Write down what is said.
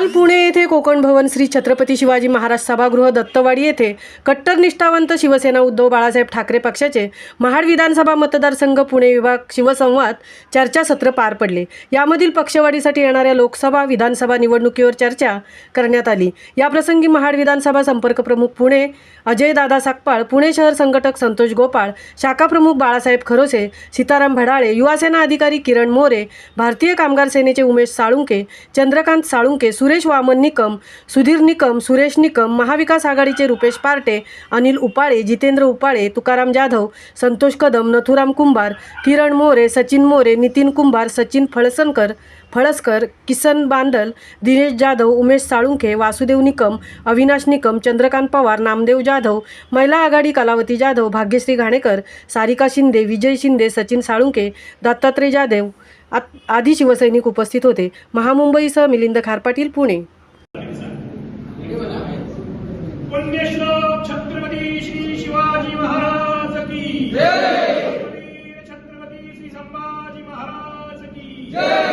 काल पुणे येथे कोकण भवन श्री छत्रपती शिवाजी महाराज सभागृह दत्तवाडी येथे कट्टर निष्ठावंत शिवसेना उद्धव बाळासाहेब ठाकरे पक्षाचे महाड विधानसभा मतदारसंघ पुणे विभाग शिवसंवाद चर्चासत्र पार पडले। यामधील पक्षवाढीसाठी येणाऱ्या लोकसभा विधानसभा निवडणुकीवर चर्चा करण्यात आली। याप्रसंगी महाड विधानसभा संपर्क प्रमुख पुणे अजय दादा साकपाळ, पुणे शहर संघटक संतोष गोपाळ, शाखा प्रमुख बाळासाहेब खरोसे, सीताराम भडाळे, युवासेना अधिकारी किरण मोरे, भारतीय कामगार सेनेचे उमेश साळुंके, चंद्रकांत साळुंके, सुरेश वामन निकम, सुधीर निकम, सुरेश निकम, महाविकास आघाडीचे रुपेश पार्टे, अनिल उपाळे, जितेंद्र उपाळे, तुकाराम जाधव, संतोष कदम, नथुराम कुंभार, किरण मोरे, सचिन मोरे, नितीन कुंभार, सचिन फळसकर, किसन बांदल, दिनेश जाधव, उमेश साळुंखे, वासुदेव निकम, अविनाश निकम, चंद्रकांत पवार, नामदेव जाधव, महिला आघाडी कलावती जाधव, भाग्यश्री घाणेकर, सारिका शिंदे, विजय शिंदे, सचिन साळुंखे, दत्तात्रय जाधव आदी शिवसैनिक उपस्थित होते। महामुंबईसह मिलिंद खारपाटील, पुणे। पुण्यश्लोक छत्रपती श्री शिवाजी महाराज की जय। छत्रपती श्री संभाजी महाराज की जय।